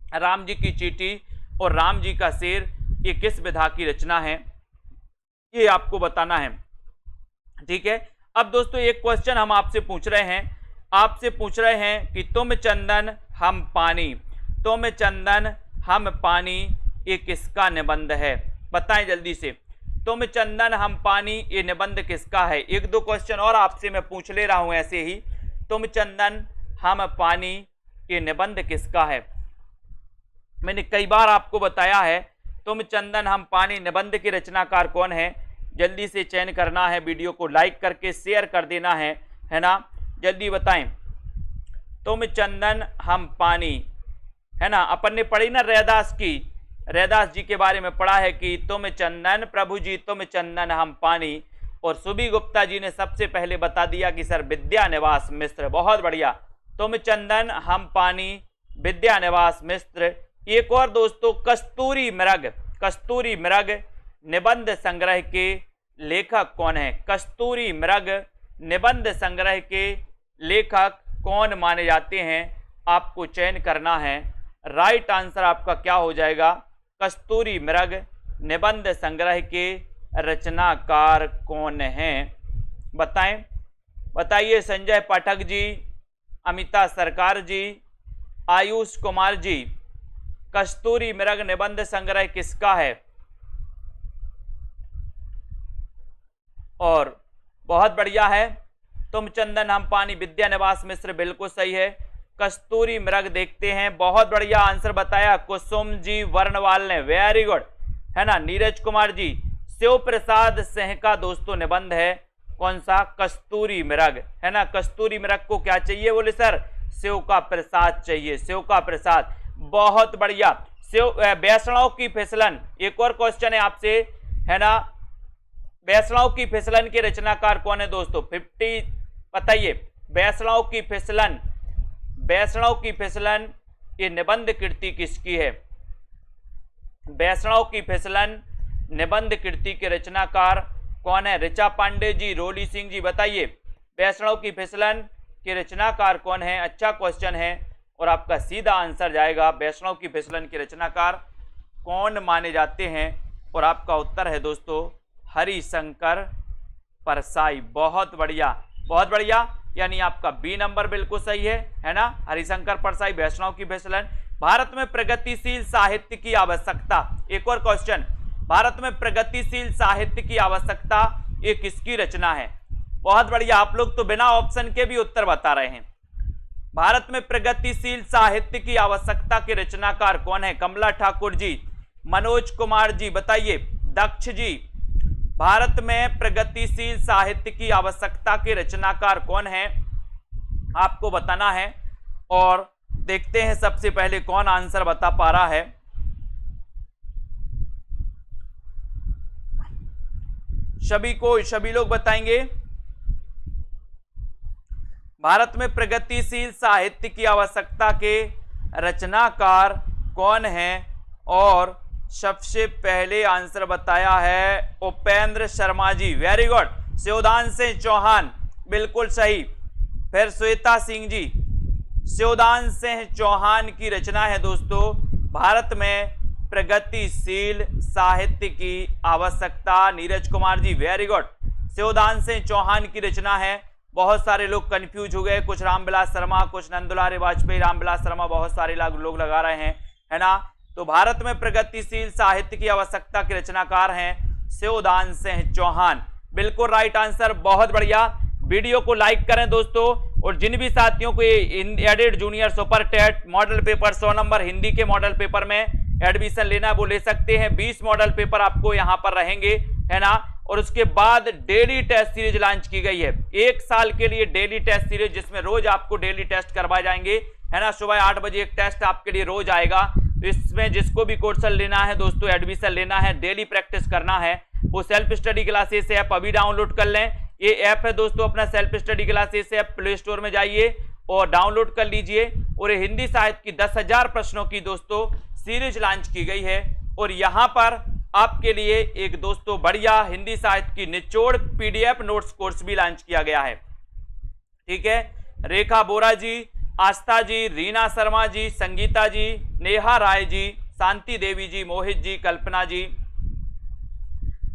राम जी की चींटी और राम जी का शेर, ये किस विधा की रचना है, ये आपको बताना है। ठीक है। अब दोस्तों एक क्वेश्चन हम आपसे पूछ रहे हैं कि तुम चंदन हम पानी, तुम चंदन हम पानी, ये किसका निबंध है? बताएं जल्दी से। तुम चंदन हम पानी, ये निबंध किसका है? एक दो क्वेश्चन और आपसे मैं पूछ ले रहा हूं ऐसे ही। तुम चंदन हम पानी, ये निबंध किसका है? मैंने कई बार आपको बताया है, तुम चंदन हम पानी निबंध के रचनाकार कौन है? जल्दी से चयन करना है, वीडियो को लाइक करके शेयर कर देना है ना, जल्दी बताएं। तुम चंदन हम पानी, है ना, अपन ने पढ़ी ना रैदास की, रैदास जी के बारे में पढ़ा है कि तुम चंदन प्रभु जी तुम चंदन हम पानी, और सुबी गुप्ता जी ने सबसे पहले बता दिया कि सर विद्यानिवास मिश्र। बहुत बढ़िया, तुम चंदन हम पानी, विद्यानिवास मिश्र। एक और दोस्तों, कस्तूरी मृग, कस्तूरी मृग निबंध संग्रह के लेखक कौन है? कस्तूरी मृग निबंध संग्रह के लेखक कौन माने जाते हैं? आपको चयन करना है। राइट आंसर आपका क्या हो जाएगा? कस्तूरी मृग निबंध संग्रह के रचनाकार कौन हैं? बताएं, बताइए। संजय पाठक जी, अमिता सरकार जी, आयुष कुमार जी, कस्तूरी मृग निबंध संग्रह किसका है? और बहुत बढ़िया है, तुम चंदन हम पानी, विद्यानिवास मिश्र, बिल्कुल सही है। कस्तूरी मृग देखते हैं, बहुत बढ़िया आंसर बताया कुसुम जी वर्णवाल ने, वेरी गुड, है ना। नीरज कुमार जी, शिव प्रसाद सिंह का दोस्तों निबंध है, कौन सा? कस्तूरी मृग, है ना। कस्तूरी मृग को क्या चाहिए? बोले सर शिव का प्रसाद चाहिए, शिव का प्रसाद। बहुत बढ़िया। वैष्णव की फिसलन, एक और क्वेश्चन है आपसे, है ना। वैष्णव की फिसलन के रचनाकार कौन है दोस्तों? 50 बताइए। वैष्णव की फिसलन, वैष्णव की फिसलन, ये निबंध कृति किसकी है? वैष्णव की फिसलन निबंध कृति के रचनाकार कौन है? ऋचा पांडे जी, रोली सिंह जी, बताइए वैष्णव की फिसलन के रचनाकार कौन है? अच्छा क्वेश्चन है, और आपका सीधा आंसर जाएगा वैष्णव की फिसलन के रचनाकार कौन माने जाते हैं, और आपका उत्तर है दोस्तों हरिशंकर परसाई। बहुत बढ़िया, बहुत बढ़िया, यानी आपका बी नंबर बिल्कुल सही है ना। हरिशंकर परसाई, वैष्णव की फिसलन। भारत में प्रगतिशील साहित्य की आवश्यकता, एक और क्वेश्चन, भारत में प्रगतिशील साहित्य की आवश्यकता, ये किसकी रचना है? बहुत बढ़िया, आप लोग तो बिना ऑप्शन के भी उत्तर बता रहे हैं। भारत में प्रगतिशील साहित्य की आवश्यकता के रचनाकार कौन है? कमला ठाकुर जी, मनोज कुमार जी, बताइए। दक्ष जी, भारत में प्रगतिशील साहित्य की आवश्यकता के रचनाकार कौन है? आपको बताना है, और देखते हैं सबसे पहले कौन आंसर बता पा रहा है। सभी लोग बताएंगे। भारत में प्रगतिशील साहित्य की आवश्यकता के रचनाकार कौन है? और सबसे पहले आंसर बताया है उपेंद्र शर्मा जी, वेरी गुड। शिवदान सिंह चौहान, बिल्कुल सही। फिर श्वेता सिंह जी, शिवदान सिंह चौहान की रचना है दोस्तों, भारत में प्रगतिशील साहित्य की आवश्यकता। नीरज कुमार जी, वेरी गुड, शिवदान सिंह चौहान की रचना है। बहुत सारे लोग कंफ्यूज हो गए, कुछ रामविलास शर्मा, कुछ नंदुलारे वाजपेयी, रामविलास शर्मा, बहुत सारे लोग लगा रहे हैं, है ना। तो भारत में प्रगतिशील साहित्य की आवश्यकता के रचनाकार हैं शिवदान सिंह चौहान, बिल्कुल राइट आंसर। बहुत बढ़िया, वीडियो को लाइक करें दोस्तों, और जिन भी साथियों को aided junior super TET model paper 100 number Hindi के मॉडल पेपर में एडमिशन लेना है वो ले सकते हैं। 20 मॉडल पेपर आपको यहां पर रहेंगे, है ना। और उसके बाद डेली टेस्ट सीरीज लॉन्च की गई है, 1 साल के लिए डेली टेस्ट सीरीज, जिसमें रोज आपको डेली टेस्ट करवाए जाएंगे, है ना। सुबह 8 बजे एक टेस्ट आपके लिए रोज आएगा। तो इसमें जिसको भी कोर्स लेना है दोस्तों, एडमिशन लेना है, डेली प्रैक्टिस करना है, वो सेल्फ स्टडी क्लासेस ऐप अभी डाउनलोड कर लें। ये ऐप है दोस्तों अपना self study classes app, play store में जाइए और डाउनलोड कर लीजिए। और ये हिंदी साहित्य की 10,000 प्रश्नों की दोस्तों सीरीज लॉन्च की गई है, और यहाँ पर आपके लिए एक दोस्तों बढ़िया हिंदी साहित्य की निचोड़ पीडीएफ नोट्स कोर्स भी लॉन्च किया गया है। ठीक है, रेखा बोरा जी, आस्था जी, रीना शर्मा जी, संगीता जी, नेहा राय जी, शांति देवी जी, मोहित जी, कल्पना जी,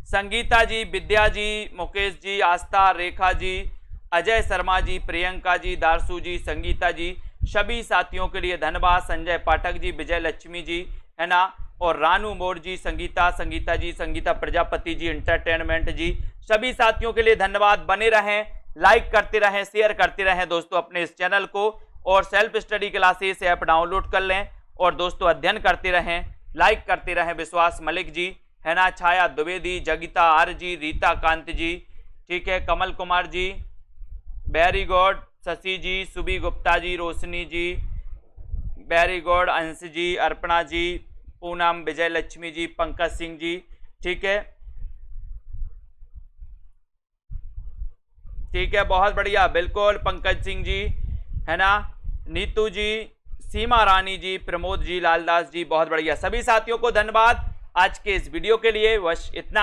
संगीता जी, विद्या जी, मुकेश जी, आस्था, रेखा जी, अजय शर्मा जी, प्रियंका जी, दारसू जी, संगीता जी, सभी साथियों के लिए धन्यवाद। संजय पाठक जी, विजय लक्ष्मी जी, है ना, और रानू मोर जी, संगीता जी, संगीता प्रजापति जी, एंटरटेनमेंट जी, सभी साथियों के लिए धन्यवाद। बने रहें, लाइक करते रहें, शेयर करते रहें दोस्तों अपने इस चैनल को, और self study classes app download कर लें और दोस्तों अध्ययन करते रहें, लाइक करते रहें। विश्वास मलिक जी, है ना, छाया द्विवेदी, जगिता आर जी, रीता कांत जी, ठीक है, कमल कुमार जी, वेरी गुड, शशि जी, सुबी गुप्ता जी, रोशनी जी, वेरी गुड, अंश जी, अर्पणा जी, पूनम, विजय लक्ष्मी जी, पंकज सिंह जी, ठीक है, ठीक है, बहुत बढ़िया, बिल्कुल पंकज सिंह जी, है ना, नीतू जी, सीमा रानी जी, प्रमोद जी, लालदास जी, बहुत बढ़िया। सभी साथियों को धन्यवाद आज के इस वीडियो के लिए। बस इतना